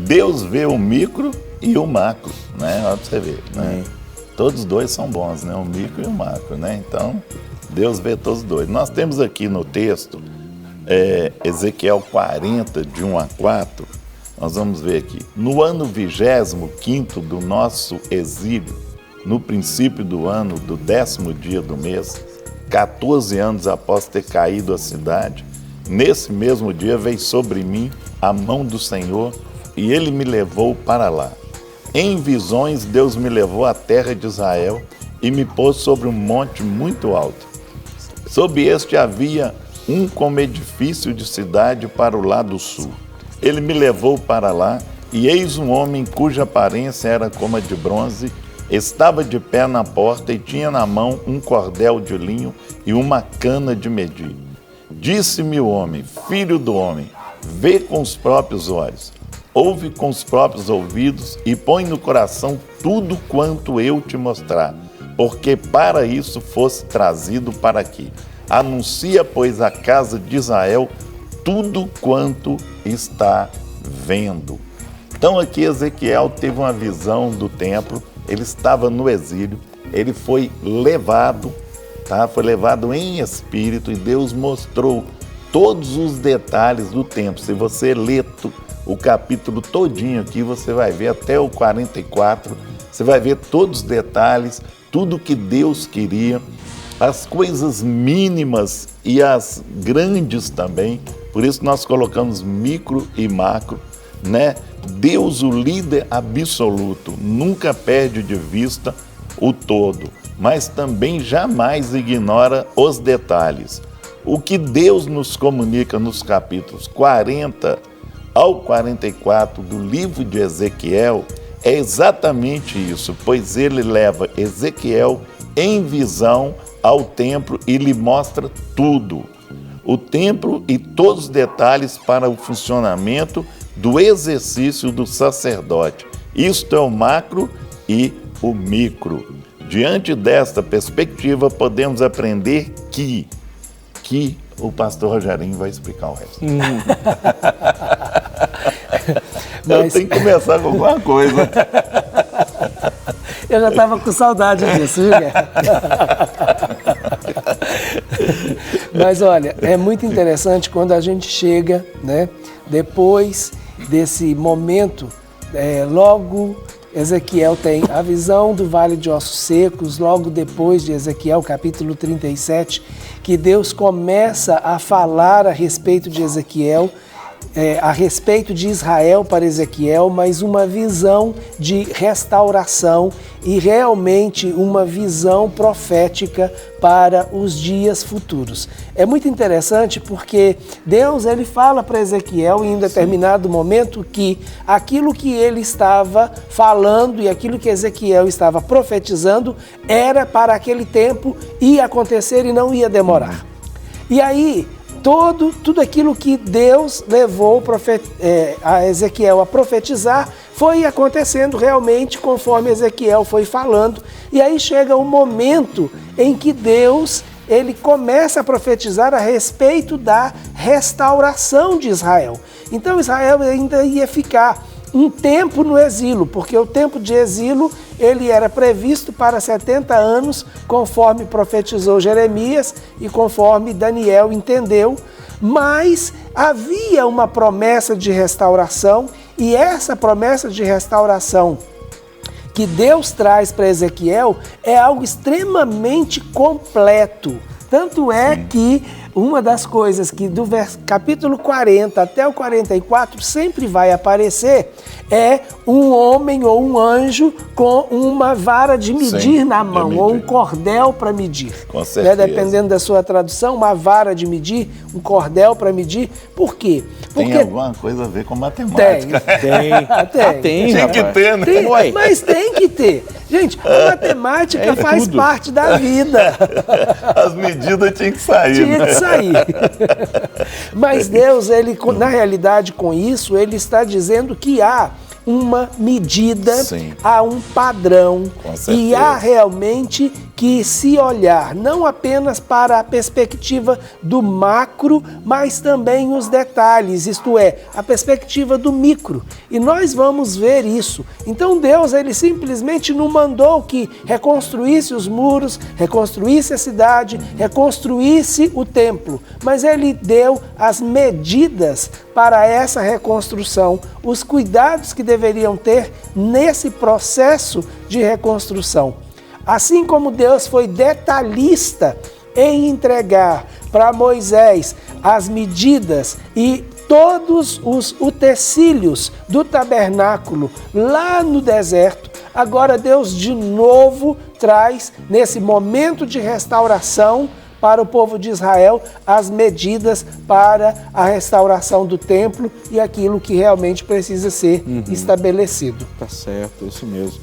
Deus vê o micro e o macro, né? Olha pra você ver, né? Todos dois são bons, né? O micro e o macro, né? Então, Deus vê todos dois. Nós temos aqui no texto, Ezequiel 40, de 1 a 4, nós vamos ver aqui. No ano 25º do nosso exílio, no princípio do ano, do 10º dia do mês, 14 anos após ter caído a cidade, nesse mesmo dia veio sobre mim a mão do Senhor e ele me levou para lá. Em visões, Deus me levou à terra de Israel e me pôs sobre um monte muito alto. Sob este havia um como edifício de cidade para o lado sul. Ele me levou para lá e eis um homem cuja aparência era como a de bronze, estava de pé na porta e tinha na mão um cordel de linho e uma cana de medir. Disse-me o homem, filho do homem, vê com os próprios olhos, ouve com os próprios ouvidos e põe no coração tudo quanto eu te mostrar, porque para isso fosse trazido para aqui. Anuncia, pois, à casa de Israel tudo quanto está vendo. Então aqui Ezequiel teve uma visão do templo, ele estava no exílio, ele foi levado, tá? Foi levado em espírito e Deus mostrou todos os detalhes do templo. Se você ler o capítulo todinho aqui, você vai ver até o 44, você vai ver todos os detalhes, tudo que Deus queria, as coisas mínimas e as grandes também. Por isso nós colocamos micro e macro, né? Deus, o líder absoluto, nunca perde de vista o todo, mas também jamais ignora os detalhes. O que Deus nos comunica nos capítulos 40 ao 44 do livro de Ezequiel é exatamente isso, pois ele leva Ezequiel em visão ao templo e lhe mostra tudo. O templo e todos os detalhes para o funcionamento do exercício do sacerdote. Isto é o macro e o micro. Diante desta perspectiva, podemos aprender que o pastor Rogerinho vai explicar o resto. Eu tenho que começar com alguma coisa. Eu já estava com saudade disso, viu, Guerra? Mas olha, é muito interessante quando a gente chega, né, depois desse momento, logo Ezequiel tem a visão do Vale de Ossos Secos, logo depois de Ezequiel, capítulo 37, que Deus começa a falar a respeito de Ezequiel, a respeito de Israel para Ezequiel, mas uma visão de restauração e realmente uma visão profética para os dias futuros. É muito interessante porque Deus ele fala para Ezequiel em um determinado momento que aquilo que ele estava falando e aquilo que Ezequiel estava profetizando era para aquele tempo, ia acontecer e não ia demorar. E aí, tudo aquilo que Deus levou a Ezequiel a profetizar foi acontecendo realmente conforme Ezequiel foi falando. E aí chega um momento em que Deus ele começa a profetizar a respeito da restauração de Israel. Então Israel ainda ia ficar um tempo no exílio, porque o tempo de exílio ele era previsto para 70 anos, conforme profetizou Jeremias e conforme Daniel entendeu, mas havia uma promessa de restauração e essa promessa de restauração que Deus traz para Ezequiel é algo extremamente completo. Tanto é que uma das coisas que do capítulo 40 até o 44 sempre vai aparecer é um homem ou um anjo com uma vara de medir na mão, ou um cordel para medir. Com certeza. Dependendo da sua tradução, uma vara de medir, um cordel para medir. Por quê? Porque tem alguma coisa a ver com matemática. Tem. Tinha que ter, né? Mas tem que ter. Gente, a matemática faz tudo. Parte da vida. As medidas tinham que sair. Tinha que sair. Mas Deus, ele, na realidade, com isso, ele está dizendo que há uma medida, há um padrão e há realmente que se olhar não apenas para a perspectiva do macro, mas também os detalhes, isto é, a perspectiva do micro. E nós vamos ver isso. Então Deus, ele simplesmente não mandou que reconstruísse os muros, reconstruísse a cidade, reconstruísse o templo, mas ele deu as medidas para essa reconstrução, os cuidados que deveriam ter nesse processo de reconstrução. Assim como Deus foi detalhista em entregar para Moisés as medidas e todos os utensílios do tabernáculo lá no deserto, agora Deus de novo traz, nesse momento de restauração, para o povo de Israel, as medidas para a restauração do templo e aquilo que realmente precisa ser estabelecido. Tá certo, isso mesmo.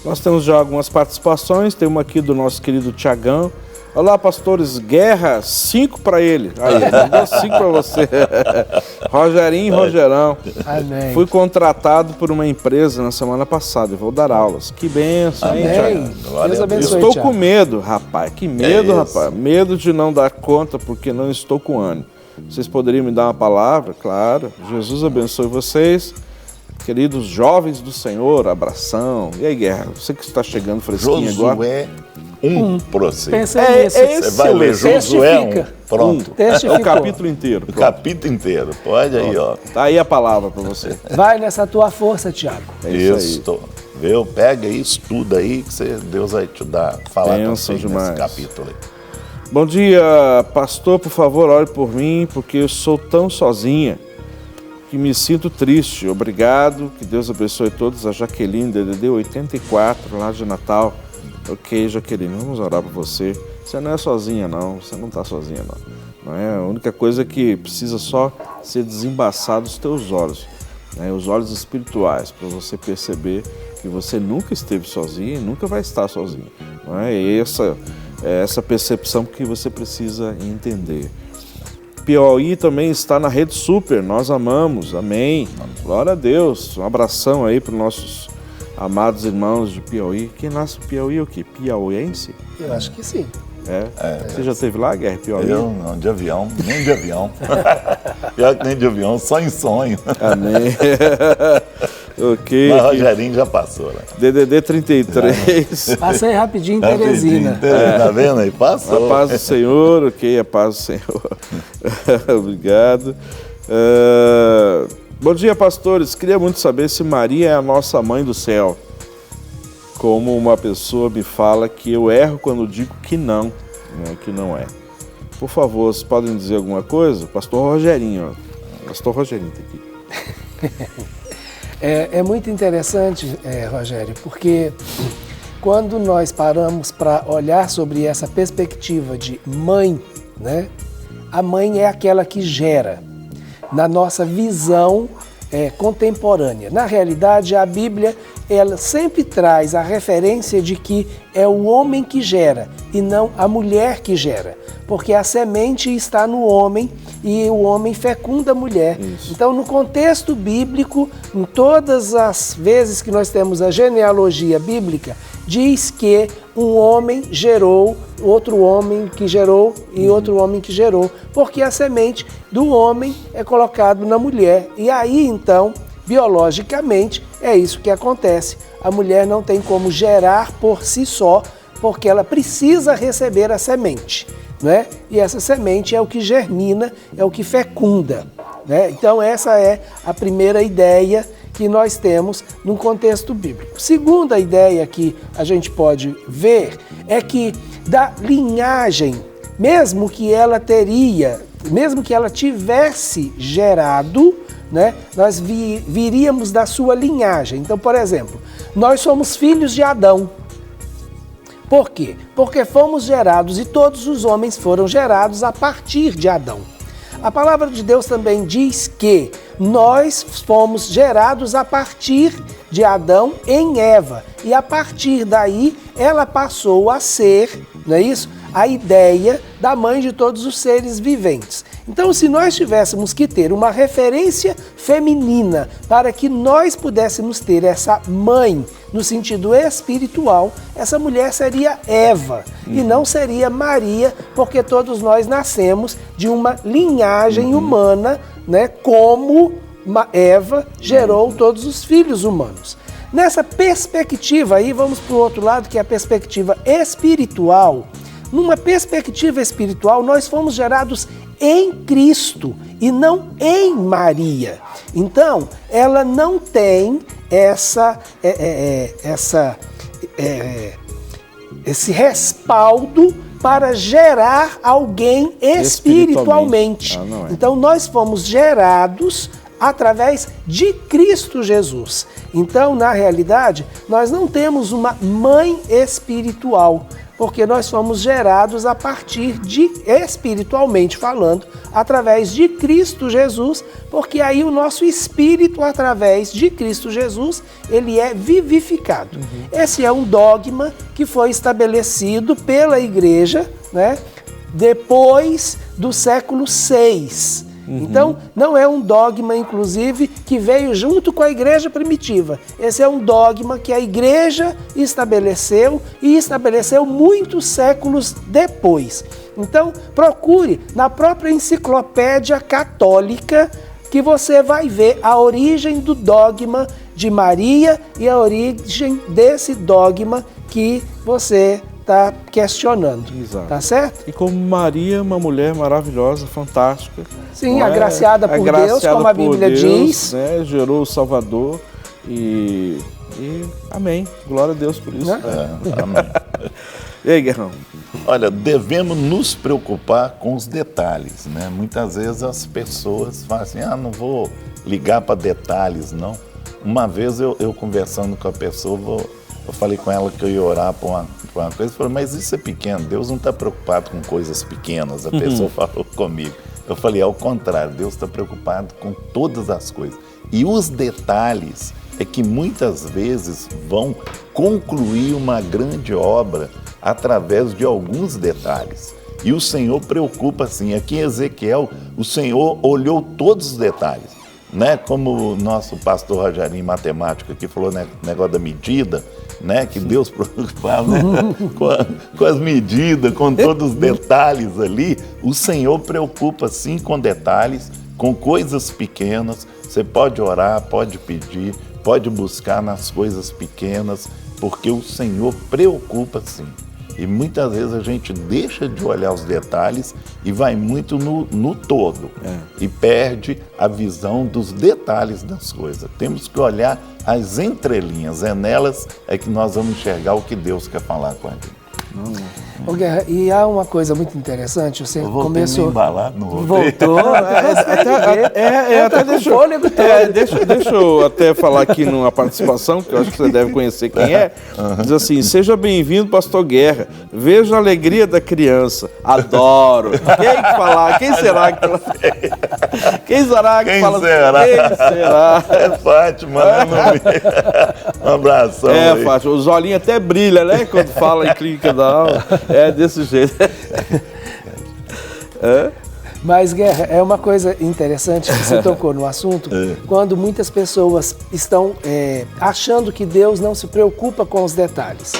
Nós temos já algumas participações, tem uma aqui do nosso querido Tiagão. Olá, pastores, guerra, 5 para ele. Aí, ele mandou 5 para você. Rogerinho e Rogerão. Amém. Fui contratado por uma empresa na semana passada e vou dar aulas. Que bênção, hein, Amém. Tiagão? Deus abençoe, Estou Tiago. com medo, rapaz. Que medo, rapaz. Medo de não dar conta porque não estou com ânimo. Vocês poderiam me dar uma palavra? Claro. Jesus abençoe vocês. Queridos jovens do Senhor, abração. E aí, Guerra, você que está chegando fresquinho agora. Josué 1 para você. Pensei nisso. Você vai ler Josué 1. Testifica. Pronto. É o Testificou. capítulo inteiro. O Pronto. capítulo inteiro. Pode aí, ó. Tá aí a palavra para você. Vai nessa tua força, Tiago. É isso aí. Isso. Viu? Pega aí, estuda aí, que Deus vai te dar, falar com Benção você demais. nesse capítulo aí. Bom dia, pastor, por favor, ore por mim, porque eu sou tão sozinha que me sinto triste. Obrigado, que Deus abençoe todos. A Jaqueline, DDD 84, lá de Natal. Ok, Jaqueline, vamos orar por você. Você não é sozinha, não. Você não está sozinha, não. Não é? A única coisa que precisa só ser desembaçado os teus olhos, né? Os olhos espirituais, para você perceber que você nunca esteve sozinha e nunca vai estar sozinha. Não é? E essa percepção que você precisa entender. Piauí também está na Rede Super, nós amamos, amém. Glória a Deus. Um abração aí para os nossos amados irmãos de Piauí. Quem nasce em Piauí é o quê? Piauiense? Eu acho que sim. Você já esteve lá, Guerra, Piauí? Eu não, de avião, nem de avião. Pior que nem de avião, só em sonho. Amém. Ok. Mas Rogerinho já passou, né? DDD 33. Passei rapidinho em Teresina. Tá vendo aí? Passou. A paz do Senhor, ok, a paz do Senhor. Obrigado. Bom dia, pastores. Queria muito saber se Maria é a nossa mãe do céu. Como uma pessoa me fala que eu erro quando digo que não, né, que não é. Por favor, vocês podem dizer alguma coisa? Pastor Rogerinho, ó. Pastor Rogerinho tá aqui. É muito interessante, Rogério, porque quando nós paramos para olhar sobre essa perspectiva de mãe, né, a mãe é aquela que gera, na nossa visão contemporânea. Na realidade, a Bíblia ela sempre traz a referência de que é o homem que gera e não a mulher que gera, porque a semente está no homem e o homem fecunda a mulher. Isso. Então, no contexto bíblico, em todas as vezes que nós temos a genealogia bíblica, diz que um homem gerou, outro homem que gerou e outro homem que gerou, porque a semente do homem é colocado na mulher. E aí, então, biologicamente, é isso que acontece. A mulher não tem como gerar por si só, porque ela precisa receber a semente, né? E essa semente é o que germina, é o que fecunda, né? Então essa é a primeira ideia que nós temos no contexto bíblico. Segunda ideia que a gente pode ver é que da linhagem, mesmo que ela tivesse gerado, né, nós viríamos da sua linhagem. Então, por exemplo, nós somos filhos de Adão. Por quê? Porque fomos gerados e todos os homens foram gerados a partir de Adão. A palavra de Deus também diz que nós fomos gerados a partir de Adão em Eva. E a partir daí, ela passou a ser, não é isso? A ideia da mãe de todos os seres viventes. Então, se nós tivéssemos que ter uma referência feminina para que nós pudéssemos ter essa mãe no sentido espiritual, essa mulher seria Eva e não seria Maria, porque todos nós nascemos de uma linhagem humana, né, como Eva gerou todos os filhos humanos. Nessa perspectiva aí, vamos para o outro lado, que é a perspectiva espiritual. Numa perspectiva espiritual, nós fomos gerados em Cristo e não em Maria. Então, ela não tem esse respaldo para gerar alguém espiritualmente. Então, nós fomos gerados através de Cristo Jesus. Então, na realidade, nós não temos uma mãe espiritual, porque nós fomos gerados a partir de, espiritualmente falando, através de Cristo Jesus, porque aí o nosso espírito, através de Cristo Jesus, ele é vivificado. Esse é um dogma que foi estabelecido pela igreja, né, depois do século VI. Então, não é um dogma, inclusive, que veio junto com a igreja primitiva. Esse é um dogma que a igreja estabeleceu e estabeleceu muitos séculos depois. Então, procure na própria enciclopédia católica que você vai ver a origem do dogma de Maria e a origem desse dogma que você está questionando. Exato. Tá certo? E como Maria, uma mulher maravilhosa, fantástica. Sim, agraciada por Deus, como a Bíblia diz. Né? Gerou o Salvador e amém. Glória a Deus por isso. Amém. E aí, Guerrão? Olha, devemos nos preocupar com os detalhes, né? Muitas vezes as pessoas falam assim, não vou ligar para detalhes, não. Uma vez eu conversando com a pessoa, eu falei com ela que eu ia orar por uma coisa, falei, mas isso é pequeno, Deus não está preocupado com coisas pequenas, a pessoa falou comigo. Eu falei, ao contrário, Deus está preocupado com todas as coisas. E os detalhes é que muitas vezes vão concluir uma grande obra através de alguns detalhes. E o Senhor preocupa assim, aqui em Ezequiel, o Senhor olhou todos os detalhes, né? Como o nosso pastor Rogerinho, matemático, aqui falou, né, negócio da medida, né? Que Deus preocupava, né? com as medidas, com todos os detalhes ali. O Senhor preocupa sim com detalhes, com coisas pequenas. Você pode orar, pode pedir, pode buscar nas coisas pequenas, porque o Senhor preocupa sim. E muitas vezes a gente deixa de olhar os detalhes e vai muito no todo. E perde a visão dos detalhes das coisas. Temos que olhar as entrelinhas. É nelas que nós vamos enxergar o que Deus quer falar com a gente. Ô, Guerra, e há uma coisa muito interessante, você começou... embalado, não voltou. Deixa eu até falar aqui numa participação, que eu acho que você deve conhecer quem é. Diz assim, seja bem-vindo, pastor Guerra. Veja a alegria da criança. Adoro. Quem será que fala? Quem será que fala? Quem será? É Fátima, né? Um abração. Fátima, os olhinhos até brilham, né? Quando fala em clínica da aula. É desse jeito. Mas, Guerra, é uma coisa interessante que você tocou no assunto, quando muitas pessoas estão achando que Deus não se preocupa com os detalhes.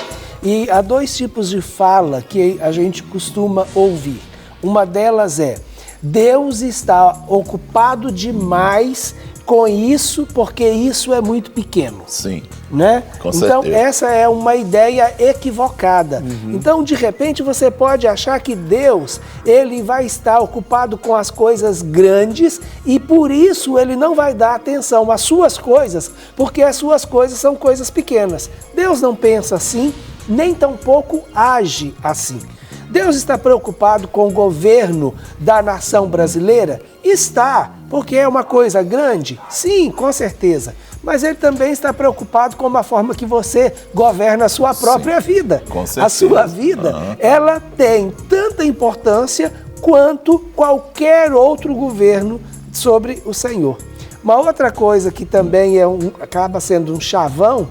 E há dois tipos de fala que a gente costuma ouvir. Uma delas é, Deus está ocupado demais com isso, porque isso é muito pequeno. Sim, né? Com então, certeza. Essa é uma ideia equivocada. Então, de repente, você pode achar que Deus, ele vai estar ocupado com as coisas grandes e, por isso, ele não vai dar atenção às suas coisas, porque as suas coisas são coisas pequenas. Deus não pensa assim, nem tampouco age assim. Deus está preocupado com o governo da nação brasileira? Está, porque é uma coisa grande? Sim, com certeza. Mas ele também está preocupado com a forma que você governa a sua própria vida. Com certeza. A sua vida, ela tem tanta importância quanto qualquer outro governo sobre o Senhor. Uma outra coisa que também acaba sendo um chavão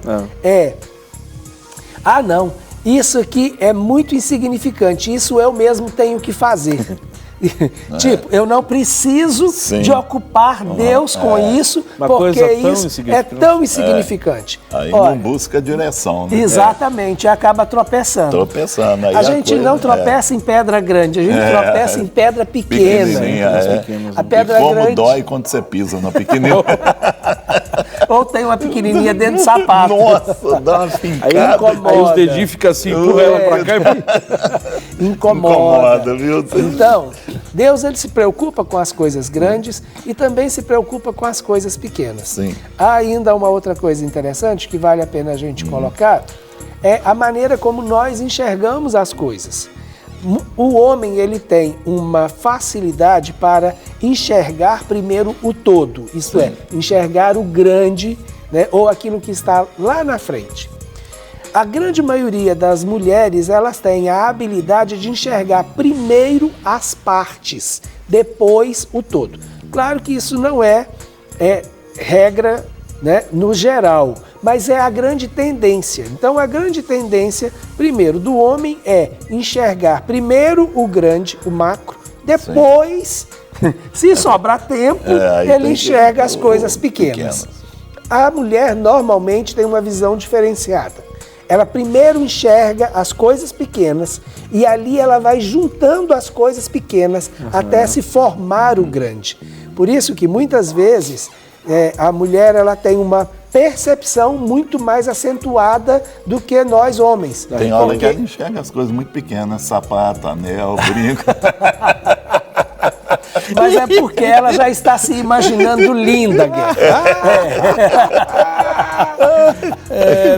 não, isso aqui é muito insignificante, isso eu mesmo tenho que fazer. Tipo, eu não preciso Sim. de ocupar Deus com isso, Uma porque coisa tão isso é insignificante. tão insignificante. Aí Olha, não busca direção, né? exatamente, e acaba tropeçando. Tropeçando. Aí A gente coisa- não tropeça em pedra grande, a gente tropeça em pedra pequena. Pequenininha, A pedra e como grande, dói quando você pisa no pequenininho. ou tem uma pequenininha dentro do sapato. Nossa, dá uma Aí, fincada. incomoda. aí os dedinhos ficam assim, empurra ela pra cá e... Incomoda. Viu? Então, Deus ele se preocupa com as coisas grandes e também se preocupa com as coisas pequenas. Sim. Há ainda uma outra coisa interessante que vale a pena a gente colocar, é a maneira como nós enxergamos as coisas. O homem ele tem uma facilidade para enxergar primeiro o todo, isto é, enxergar o grande, né, ou aquilo que está lá na frente. A grande maioria das mulheres, elas têm a habilidade de enxergar primeiro as partes, depois o todo. Claro que isso não é regra, né, no geral, mas é a grande tendência. Então, a grande tendência, primeiro, do homem é enxergar primeiro o grande, o macro, depois, se sobrar tempo, aí ele tem que- enxerga as coisas pequenas. A mulher normalmente tem uma visão diferenciada. Ela primeiro enxerga as coisas pequenas e ali ela vai juntando as coisas pequenas até se formar o grande. Por isso que muitas vezes a mulher ela tem uma percepção muito mais acentuada do que nós homens. Tem hora Porque- que ela enxerga as coisas muito pequenas, sapato, anel, brinco. Mas é porque ela já está se imaginando linda, Guerra.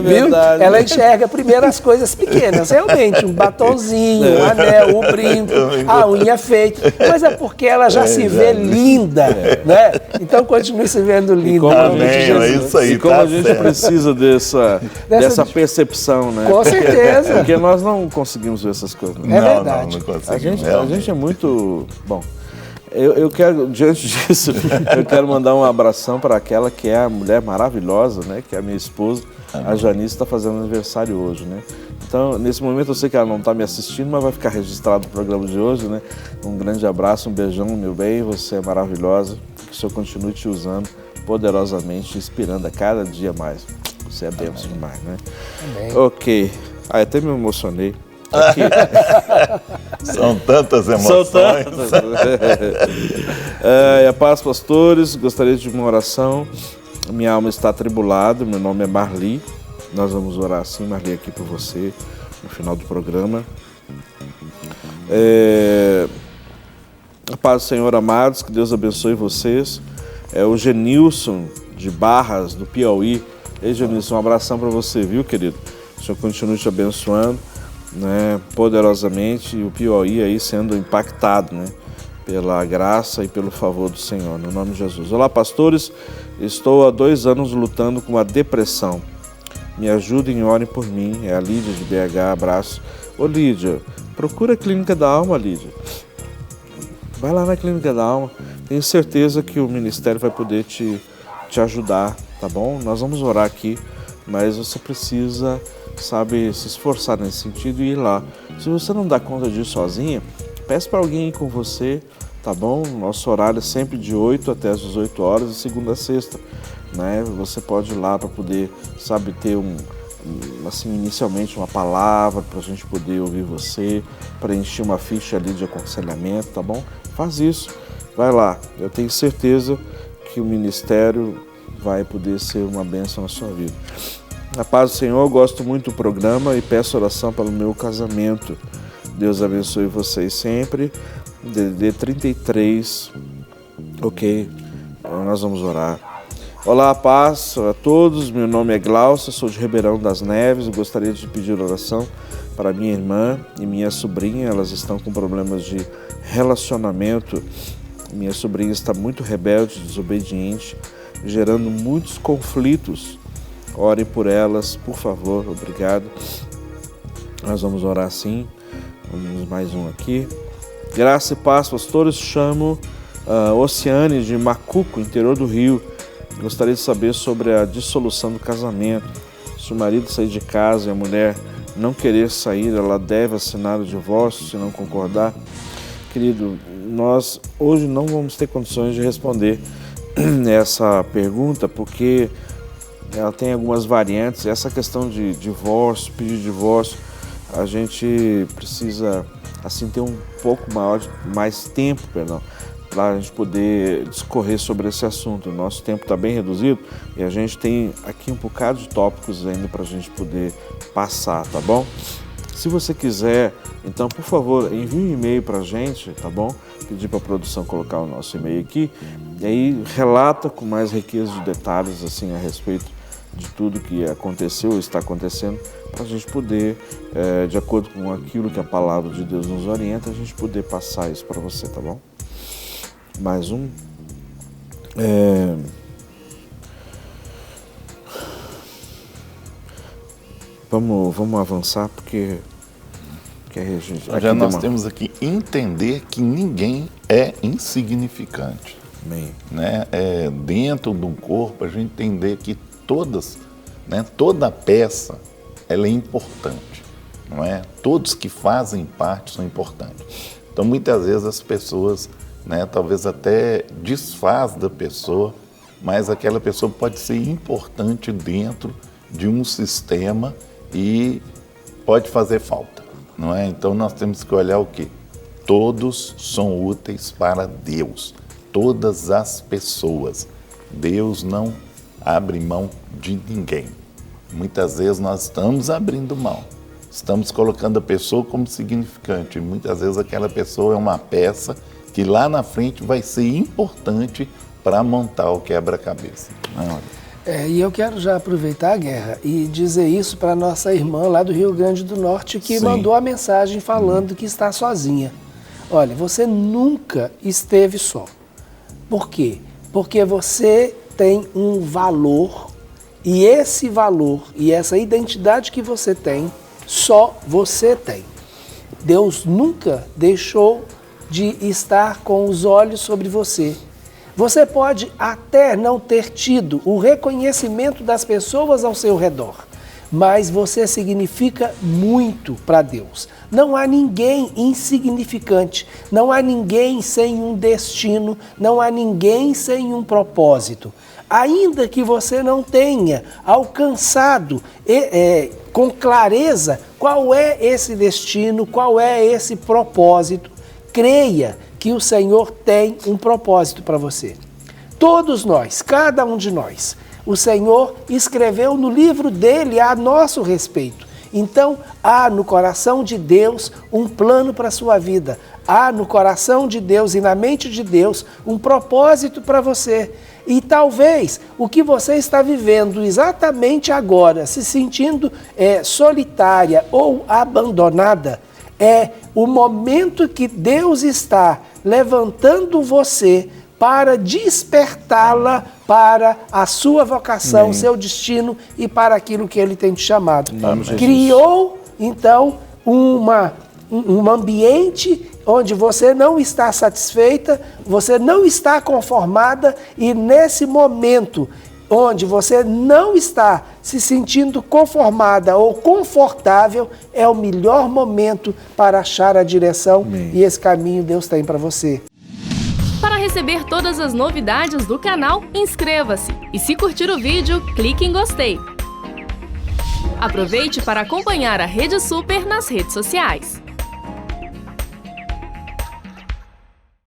Viu? verdade. Ela enxerga primeiro as coisas pequenas, realmente, um batonzinho, um anel, um brinco, a unha feita. Mas é porque ela já se vê linda, né? Então continue se vendo linda. como em a nome de Amém, Jesus. é isso aí, E como tá a gente certo. precisa dessa percepção, né? Com certeza. Porque nós não conseguimos ver essas coisas. Né? É Não, verdade. não consigo. A gente realmente. é muito... Bom, eu quero, diante disso, eu quero mandar um abração para aquela que é a mulher maravilhosa, né? Que é a minha esposa, a Janice, está fazendo aniversário hoje, né? Então, nesse momento, eu sei que ela não está me assistindo, mas vai ficar registrado o programa de hoje, né? Um grande abraço, um beijão, meu bem, você é maravilhosa, que o Senhor continue te usando poderosamente, inspirando a cada dia mais. Você é bênção demais, né? Amém. Ok. Até me emocionei. Aqui. São tantas São emoções. tantas. A paz, pastores, gostaria de uma oração. Minha alma está atribulada, meu nome é Marli. Nós vamos orar assim, Marli, aqui por você, no final do programa. A paz do Senhor, amados, que Deus abençoe vocês. O Genilson, de Barras, do Piauí. Ei, Genilson, um abração para você, viu, querido? O Senhor continue te abençoando, né, poderosamente, e o Piauí aí sendo impactado, né, pela graça e pelo favor do Senhor, no nome de Jesus. Olá, pastores, estou há 2 anos lutando com a depressão. Me ajudem e orem por mim. É a Lídia de BH, abraço. Ô Lídia, procura a Clínica da Alma, Lídia. Vai lá na Clínica da Alma. Tenho certeza que o Ministério vai poder te ajudar, tá bom? Nós vamos orar aqui, mas você precisa, sabe, se esforçar nesse sentido e ir lá. Se você não dá conta disso sozinha, peça para alguém ir com você, tá bom? Nosso horário é sempre de 8 até as 18 horas, de segunda a sexta, né? Você pode ir lá para poder, sabe, ter assim, inicialmente uma palavra para a gente poder ouvir você, preencher uma ficha ali de aconselhamento, tá bom? Faz isso, vai lá. Eu tenho certeza que o ministério vai poder ser uma bênção na sua vida. Na paz do Senhor, eu gosto muito do programa e peço oração pelo meu casamento. Deus abençoe vocês sempre. DDD 33, ok? Então, nós vamos orar. Olá, paz a todos. Meu nome é Glaucia, sou de Ribeirão das Neves. Eu gostaria de pedir oração para minha irmã e minha sobrinha. Elas estão com problemas de relacionamento. Minha sobrinha está muito rebelde, desobediente, gerando muitos conflitos. Orem por elas, por favor, obrigado. Nós vamos orar sim. Vamos mais um aqui. Graça e paz, pastores. Chamo Oceane de Macuco, interior do Rio. Gostaria de saber sobre a dissolução do casamento. Se o marido sair de casa e a mulher não querer sair, ela deve assinar o divórcio se não concordar. Querido, nós hoje não vamos ter condições de responder essa pergunta, porque ela tem algumas variantes. Essa questão de divórcio, pedir divórcio, a gente precisa assim ter um pouco mais tempo, para a gente poder discorrer sobre esse assunto. O nosso tempo está bem reduzido e a gente tem aqui um bocado de tópicos ainda para a gente poder passar, tá bom? Se você quiser, então, por favor, envie um e-mail para a gente, tá bom? Pedir para a produção colocar o nosso e-mail aqui e aí relata com mais riqueza de detalhes assim a respeito de tudo que aconteceu ou está acontecendo, para a gente poder, de acordo com aquilo que a palavra de Deus nos orienta, a gente poder passar isso para você, tá bom? Mais um. Vamos avançar, porque a gente... Já nós temos aqui entender que ninguém é insignificante. Amém. Né? Dentro de um corpo, a gente entender que toda peça ela é importante, não é? Todos que fazem parte são importantes. Então, muitas vezes as pessoas, talvez até desfaz da pessoa, mas aquela pessoa pode ser importante dentro de um sistema e pode fazer falta, não é? Então nós temos que olhar o quê? Todos são úteis para Deus, todas as pessoas. Deus não abre mão de ninguém. Muitas vezes nós estamos abrindo mão, estamos colocando a pessoa como significante. Muitas vezes aquela pessoa é uma peça que lá na frente vai ser importante para montar o quebra-cabeça. E eu quero já aproveitar a guerra e dizer isso para nossa irmã lá do Rio Grande do Norte, que mandou a mensagem falando que está sozinha. Olha, você nunca esteve só. Por quê? Porque você tem um valor, e esse valor e essa identidade que você tem, só você tem. Deus nunca deixou de estar com os olhos sobre você. Você pode até não ter tido o reconhecimento das pessoas ao seu redor, mas você significa muito para Deus. Não há ninguém insignificante, não há ninguém sem um destino, não há ninguém sem um propósito. Ainda que você não tenha alcançado com clareza qual é esse destino, qual é esse propósito, creia que o Senhor tem um propósito para você. Todos nós, cada um de nós, o Senhor escreveu no livro dele a nosso respeito. Então, há no coração de Deus um plano para a sua vida. Há no coração de Deus e na mente de Deus um propósito para você. E talvez o que você está vivendo exatamente agora, se sentindo solitária ou abandonada, é o momento que Deus está levantando você para despertá-la para a sua vocação, seu destino e para aquilo que Ele tem te chamado. Criou, então, um ambiente onde você não está satisfeita, você não está conformada, e nesse momento onde você não está se sentindo conformada ou confortável, é o melhor momento para achar a direção e esse caminho Deus tem para você. Para receber todas as novidades do canal, inscreva-se e, se curtir o vídeo, clique em gostei. Aproveite para acompanhar a Rede Super nas redes sociais.